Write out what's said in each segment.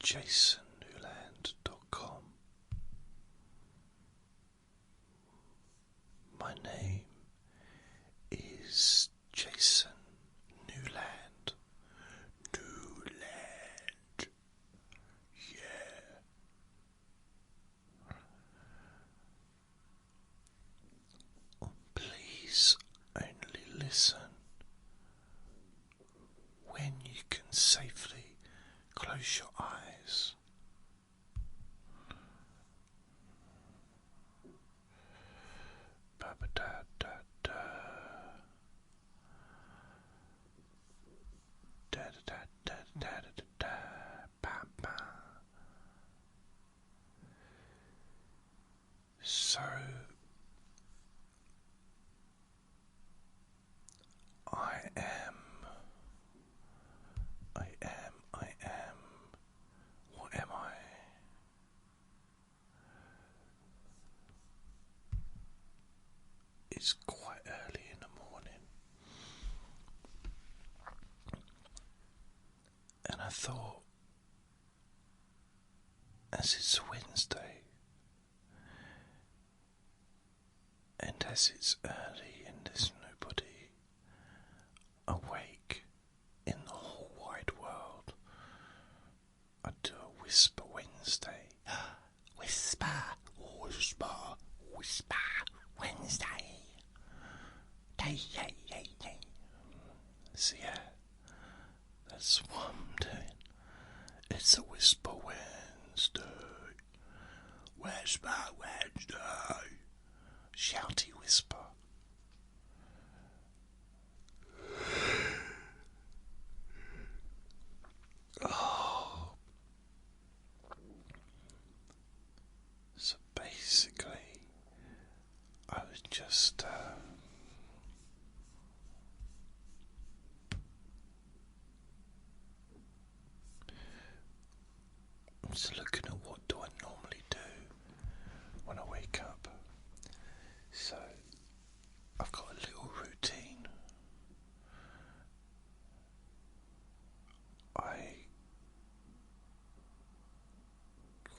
jasonnewland.com. My name is Jason Newland. Newland. Yeah. Please only listen when you can safely close your eyes. Ba-ba-da-da-da. Da-da-da-da-da-da-da. Ba-ba. So I am. What am I? It's quite early in the morning, and I thought, as it's Wednesday, and as it's early and there's nobody awake in the whole wide world, I'd do a Whisper Wednesday. Whisper, whisper, whisper Wednesday. Day. So yeah, that's what I'm doing. It's a Whisper Wednesday. Whisper Wednesday. Shouty whisper. Oh. So basically, I was just I'm just looking at what do I normally do when I wake up. So I've got a little routine.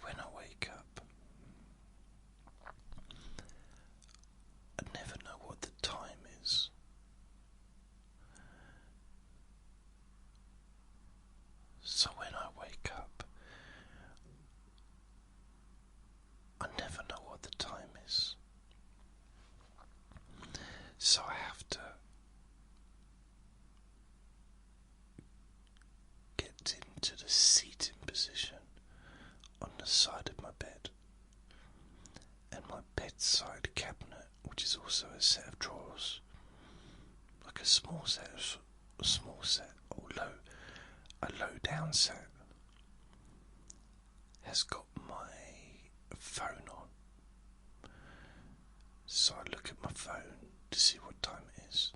When I wake up, I never know what the time is. So when I wake up, I never know what the time is. So I have to get into the seating position on the side of my bed, and my bedside cabinet, which is also a set of drawers, like a small set, or a low down set, has got my phone on. So I look at my phone to see what time it is,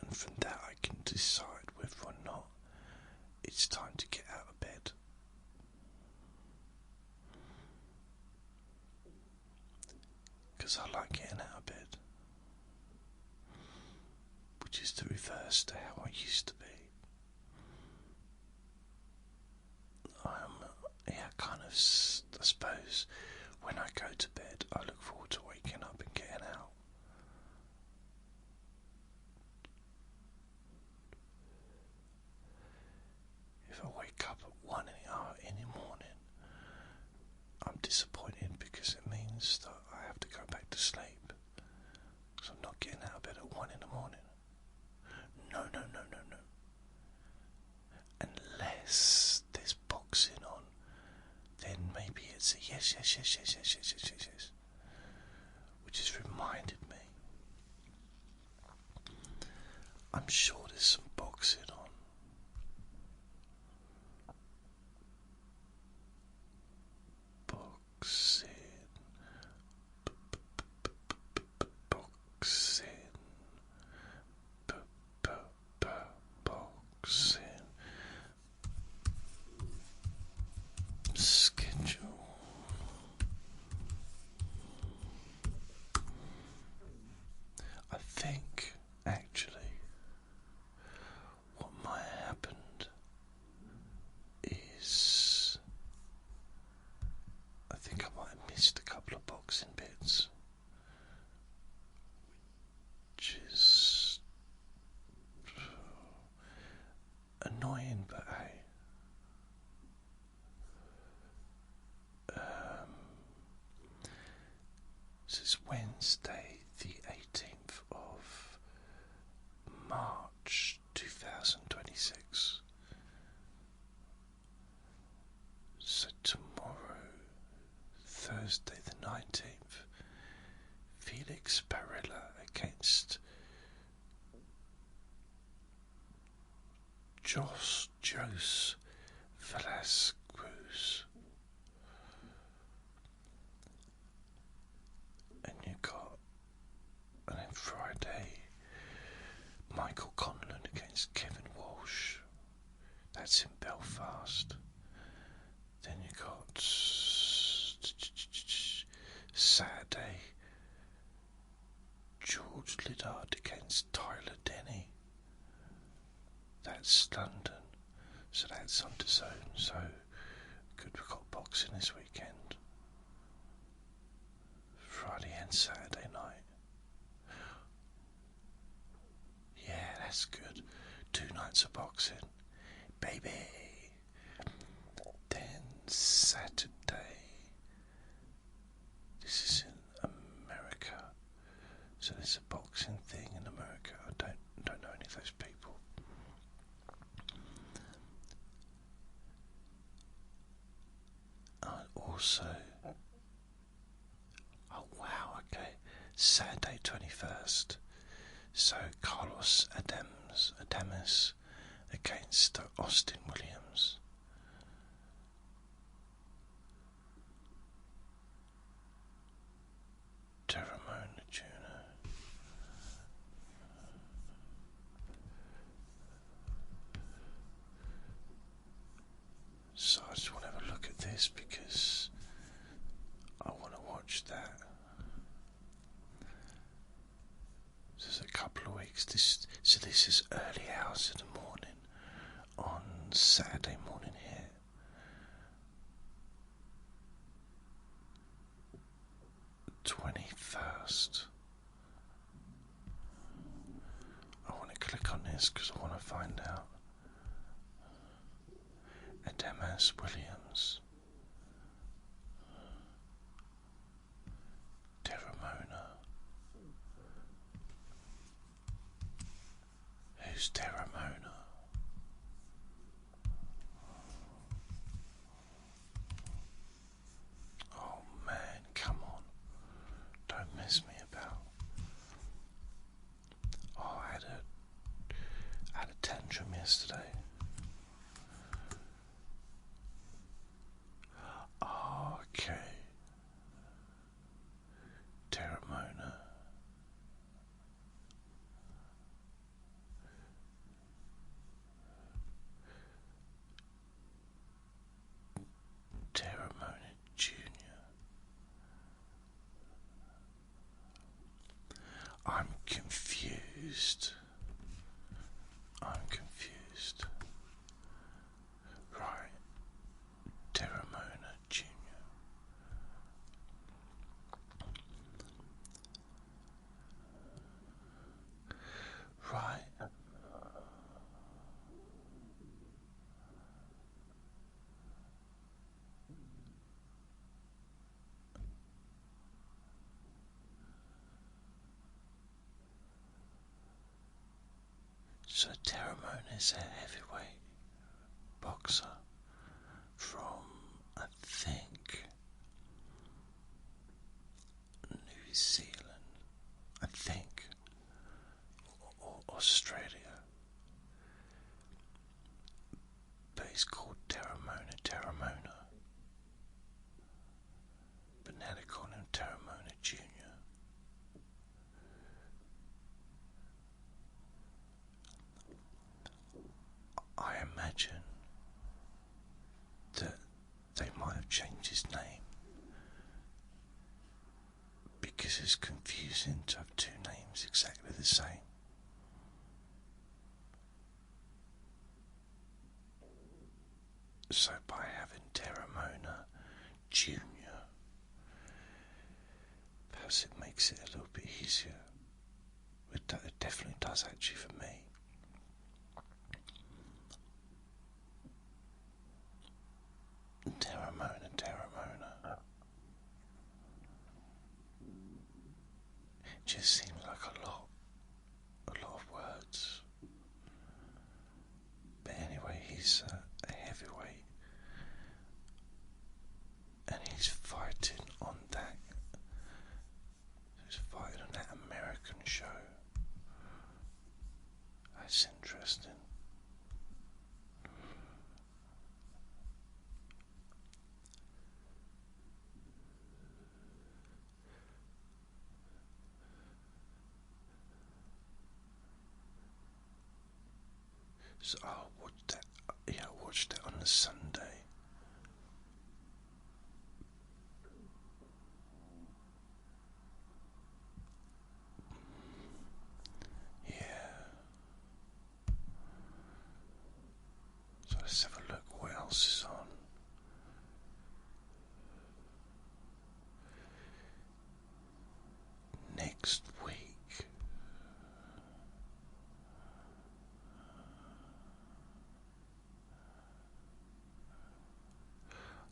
and from that I can decide whether or not it's time to get out of bed. Because I like getting out of bed, which is the reverse to how I used to be. I suppose when I go to bed, I look forward to waking up and getting out. If I wake up at 1 in the morning, I'm disappointed because it means that I have to go back to sleep. So I'm not getting out of bed at 1 in the morning. No. Unless there's boxing on, then maybe it's a yes. Which has reminded me, I'm sure there's some boxing on. Boxing. Schedule. I think actually what might Jose Velasquez, and then Friday, Michael Conlon against Kevin Walsh. That's in Belfast. Then you got Saturday, George Liddard against Tyler Denny. That's London, so that's on the zone. So good, we've got boxing this weekend, Friday and Saturday night. Yeah, that's good. 2 nights of boxing, baby. Then Saturday, this is in America, so there's a boxing thing in America. I don't know any of those people. Also, oh wow, okay, Saturday 21st, so Carlos Adames against Austin Williams. Terramona Jr. So I just want to have a look at this because I want to watch that. So there's a couple of weeks. This is early hours of the morning on Saturday morning here. The 21st. I want to click on this because I want to find out. Adamas Williams, Terramona. Who's Terramona? Oh man, come on. Don't mess me about. Oh, I had a tantrum yesterday. Okay. Terramona. Terramona Jr. I'm confused. Right. Terramona Jr. Right. So Terramona is a heavyweight boxer from, I think, New Zealand, I think, or Australia, but he's called Terramona, but now they call him Terramona Jr. I imagine that they might have changed his name because it's confusing to have 2 names exactly the same. So by having Terramona Jr., perhaps it makes it a little bit easier. It definitely does actually for me. Terramona. It just seems like a lot of words. But anyway, he's a heavyweight, and he's fighting on that. He's fighting on that American show. That's interesting. So I watched that. Yeah, I watched it on the Sunday. Yeah. So let's have a look. What else is on? Next week.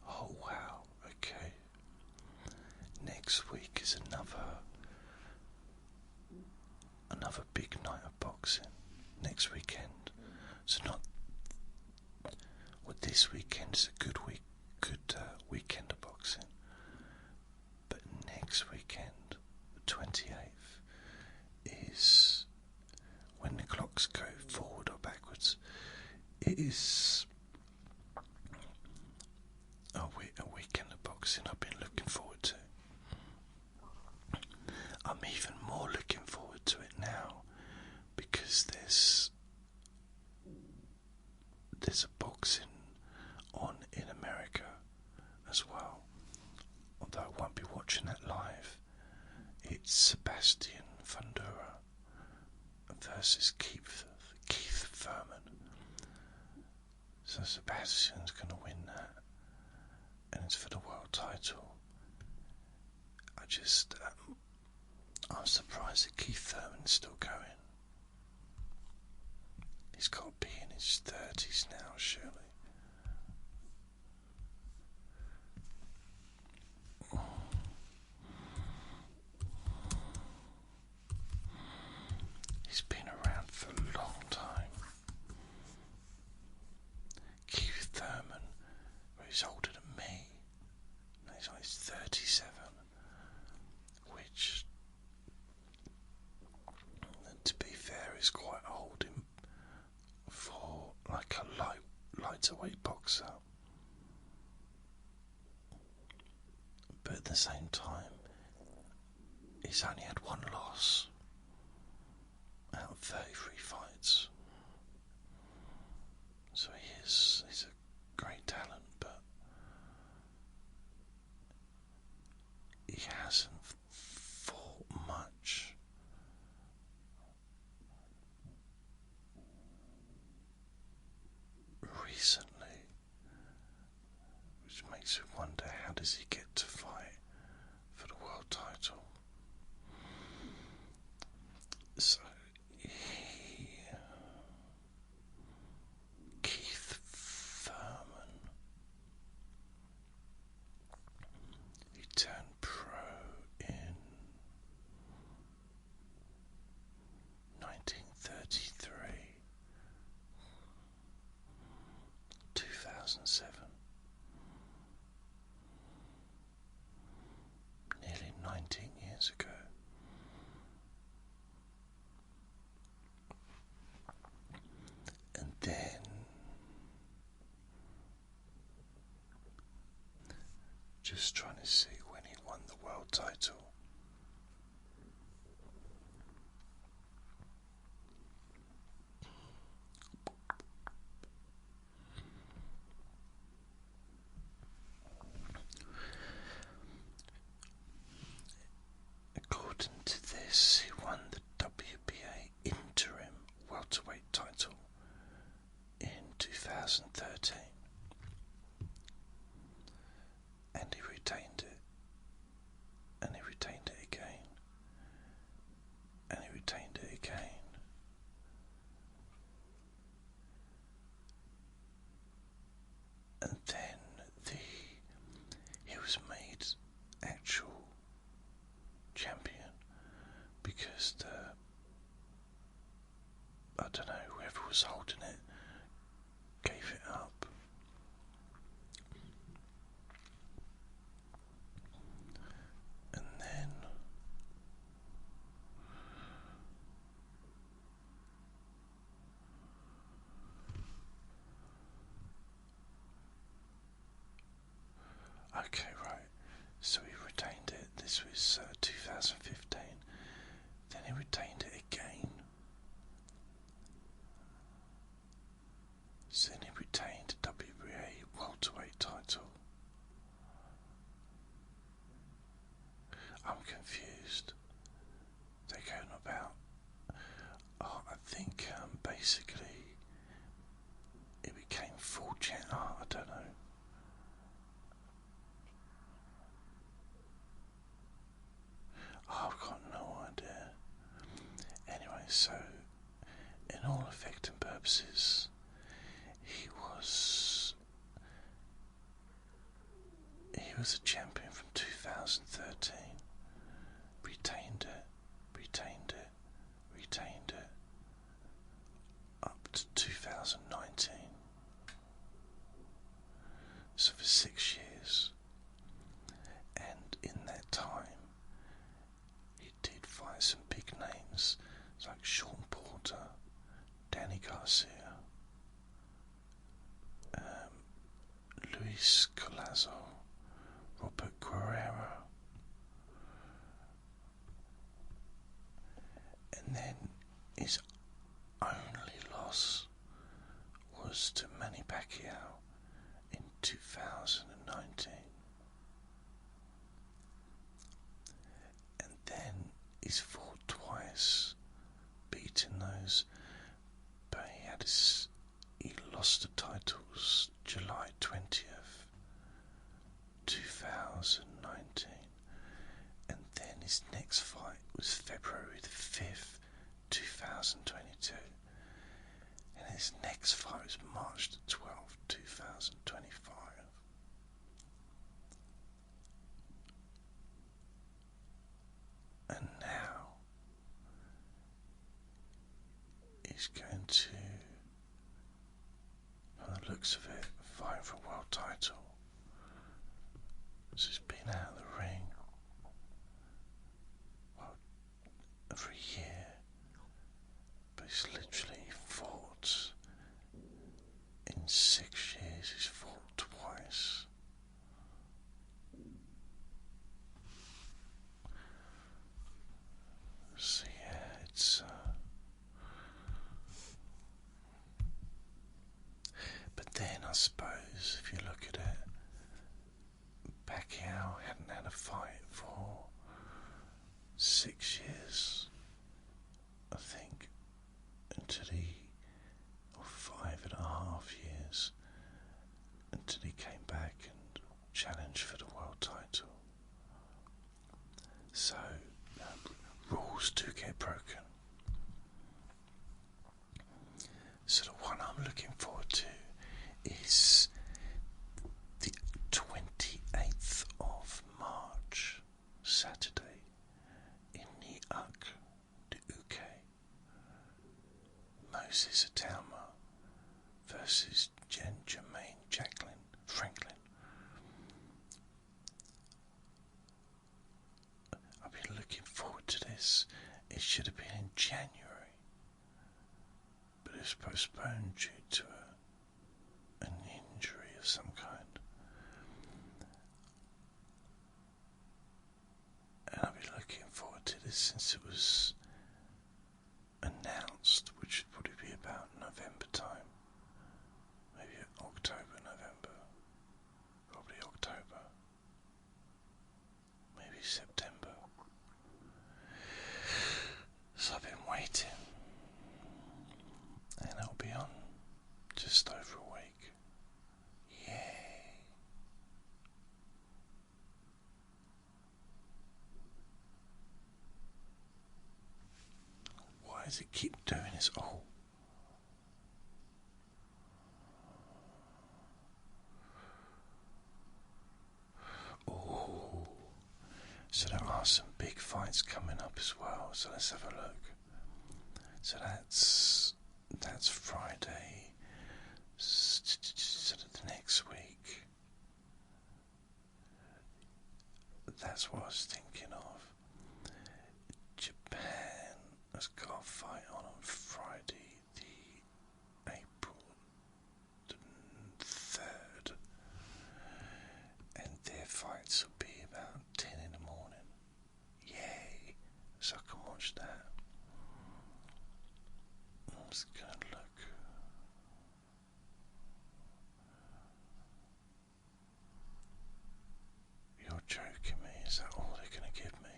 Oh wow, okay. Next week is another big night of boxing. Next weekend. So not well, this weekend is a good weekend of boxing. But next weekend, the 28th, is when the clocks go forward or backwards. It is a weekend of boxing I've been looking forward to. I'm even more looking forward to it now because there's a boxing on in America as well. Although I won't be watching that live. It's Sebastian Fundora versus Keith Thurman. So Sebastian's going to win that, and it's for the world title. I'm surprised that Keith Thurman's still going. He's got to be in his 30s now, surely. He's been around for a long time. Keith Thurman, he's older than me. He's like 37, which, to be fair, is quite old for like a lighter weight boxer. But at the same time, he's only had one loss out of 33 fights. So he's a great talent, but he hasn't fought much. Recently, which makes me wonder, how does he get to fight for the world title? So Keith Thurman, he turned pro in 1933, 2007, nearly 19 years ago. And then just trying to see when he won the world title. According to this, he won the WBA interim welterweight title in 2013, and he retained it, and he retained it again, and he retained it again. And then he was made actual champion because I don't know, whoever was holding it gave it up. And then okay, right, so he retained it. This was 2015. Then he retained it again all effect and purposes, he was a champion from 2013. Retained it up to 2019. So for 6 years. And in that time, he did fight some big names like Sean Porter, Danny Garcia, Luis Collazo, Robert Guerrero, and then his only loss was to Manny Pacquiao in 2019. And then he's fought twice, beaten those, but he lost the titles July 20th, 2019, and then his next fight was February the 5th, 2022, and his next fight was March the 12th, 2025. And now he's going to, from the looks of it, fight for a world title. So he's been out of the ring, well, for a year, but he's literally fought, in 6 years he's fought twice. So yeah, it's but then I suppose if you look at it, Pacquiao hadn't had a fight for 6 years, I think, until or 5.5 years, until he came back and challenged for the world title. So rules do get broken. So the one I'm looking forward to is the 28th of March, Saturday, in the UK. Moses Atama versus Jermaine Franklin. I've been looking forward to this. It should have been in January, but it was postponed due to an injury of some kind. And I've been looking forward to this since it was announced, which would probably be about November time. Maybe October, November. Probably October. Maybe September. So I've been waiting. And it'll be on just over a week. Yay. Why does it keep doing this? Oh. So there are some big fights coming up as well. So let's have a look. So that's Friday. So the next week. That's what I was thinking of. Japan has got a fight on Friday, the April the 3rd, and their fights will be about 10 in the morning. Yay! So I can watch that. I'm just gonna look. You're joking me, is that all they're gonna give me?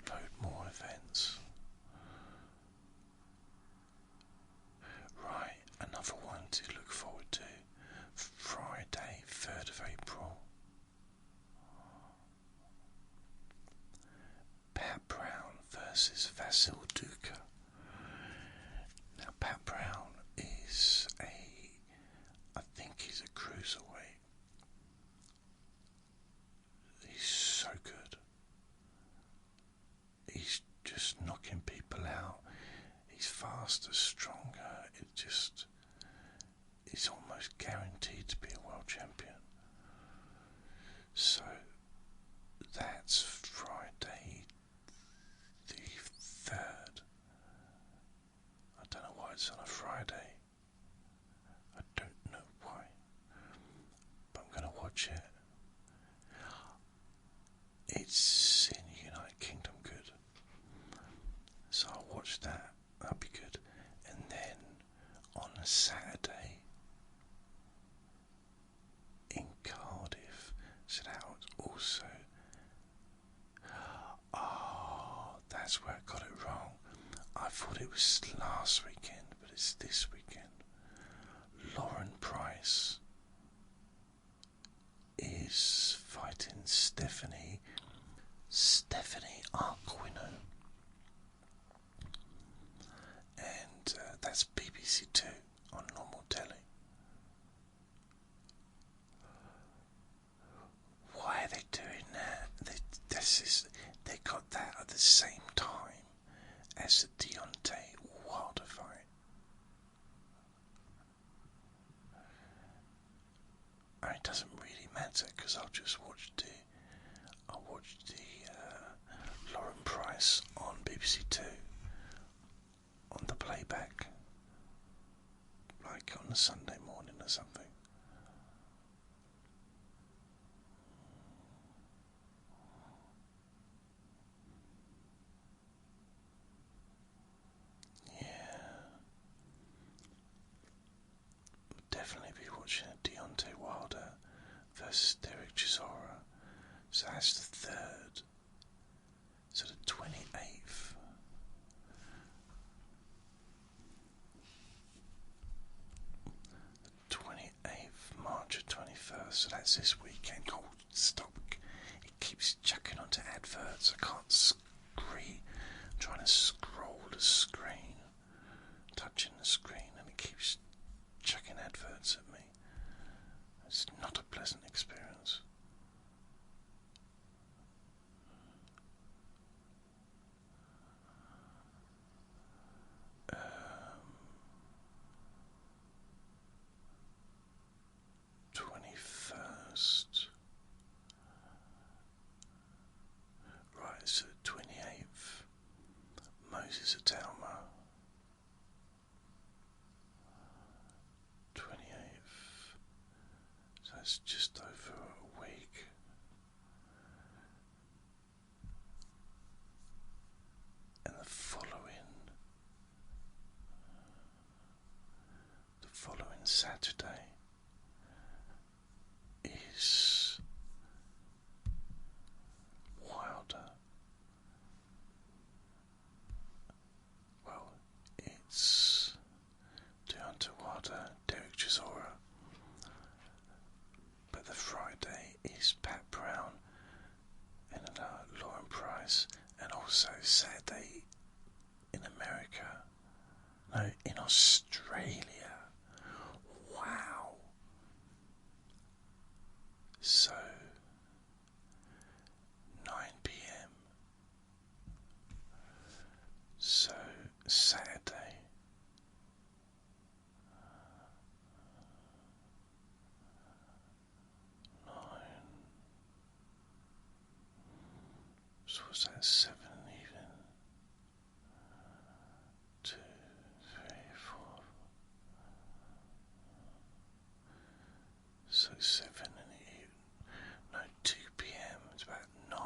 Load more events. Right, another one to look forward to. Friday, 3rd of April. Pat Brown versus Vasil Duka. just knocking people out. He's faster, stronger. He's almost guaranteed to be a world champion. So that's Friday the 3rd. I don't know why it's on a Friday. I don't know why. But I'm going to watch it. It's in the United Kingdom, good. So I'll watch that. That'll be good. And then on a Saturday in Cardiff, so that was also. Oh, that's where I got it wrong. I thought it was last weekend, but it's this weekend. Lauren Price is fighting Stephanie Arquino, and that's BBC Two on normal telly. Why are they doing that? They got that at the same time as the Deontay Wilder fight. And it doesn't really matter because I'll watch the Lauren Price on BBC Two on the playback, like on a Sunday morning or something. Definitely be watching Deontay Wilder versus Derek Chisora. So that's the 3rd. So the 28th. The 28th, March 21st. So that's this weekend. Oh, stop. It keeps chucking onto adverts. I can't screen. I'm trying to scroll the screen, touching the screen, and it keeps chucking adverts at me. It's not a pleasant experience. Right, so 28th, Moses Atalma. 28th, so that's just over a week. And the following Saturday is Wilder. Well, it's Deontay Wilder, Derek Chisora. But the Friday is Pat Brown and Lauren Price, and also Saturday in America. No, in Australia. Wow. So 9 p.m. So Saturday. So was that 7 even? 2, 3, 4. So 7 in the evening. No, 2 p.m. It's about 9.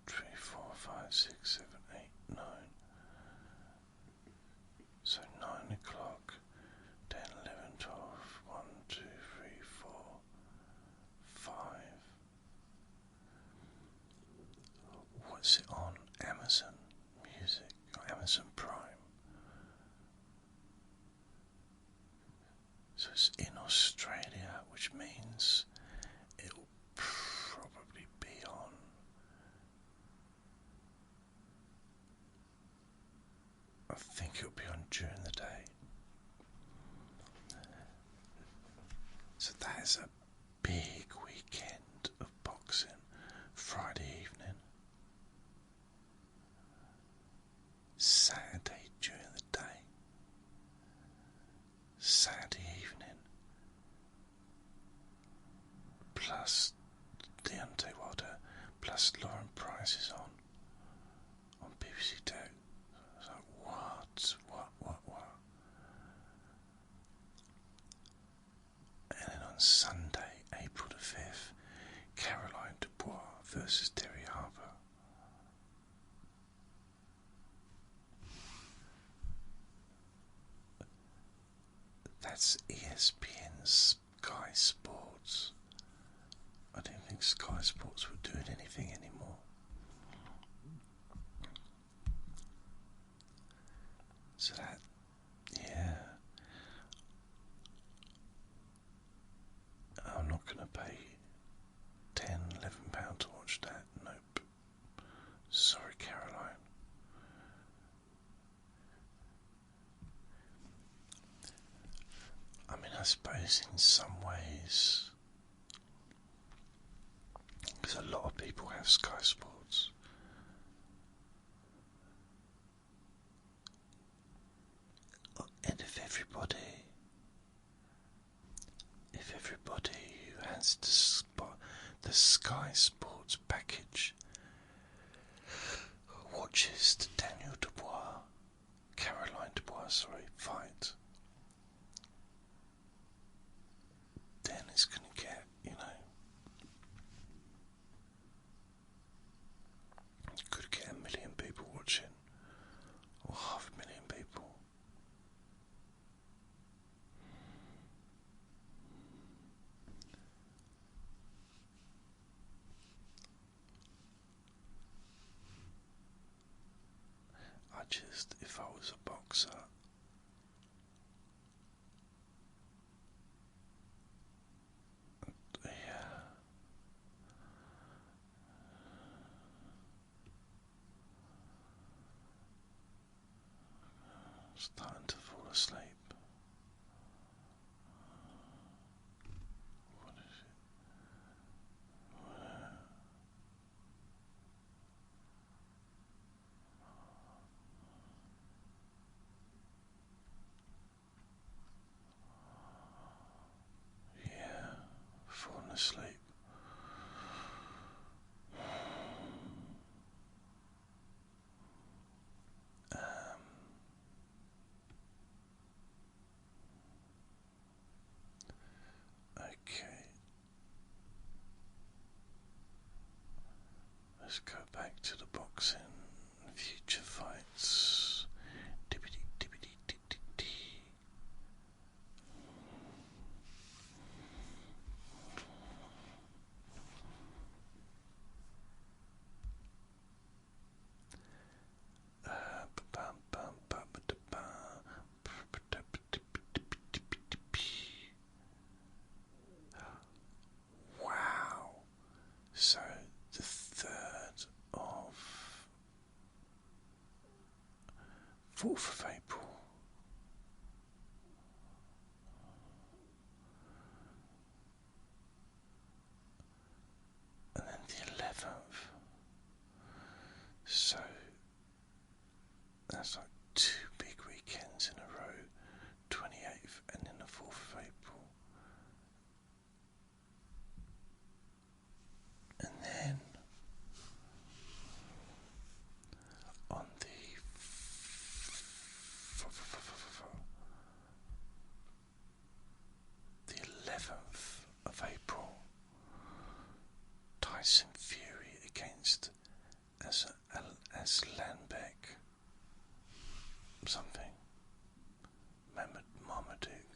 3, 4, 5, 6, 7, 8, 9. So 9 o'clock. 10, 11, 12, 1, 2, 3, 4, 5. What's it on? Amazon Music or Amazon Prime. So it's in Australia, which means it'll probably be on. I think it'll be on during the day. So that is a big weekend of boxing. plus Deontay Wilder, plus Lauren Price is on BBC Two. I was like, what? And then on Sunday, April the 5th, Caroline Dubois versus Terry Harper. That's ESPN's Sky Sports. I don't think Sky Sports were doing anything anymore. So that, yeah. I'm not going to pay £10, £11 to watch that. Nope. Sorry, Caroline. I mean, I suppose in some ways, because a lot of people have Sky Sports. And if everybody who has the Sky Sports package watches the Caroline Dubois, fight, then it's going to get, could get 1 million people watching, or 500,000 people. If I was a boxer, yeah, starting to fall asleep. What is it? Yeah, falling asleep. Okay. Let's go back to the boxing. Future fights. Dibbity dibbity dibbity dee. Wow. So the 3rd of 4th of April. And then the 11th. So that's like 2 big weekends in a row. 28th and then the 4th of April. And then on the 11th of April, Tyson Fury against Aslanbek something, Marmaduke.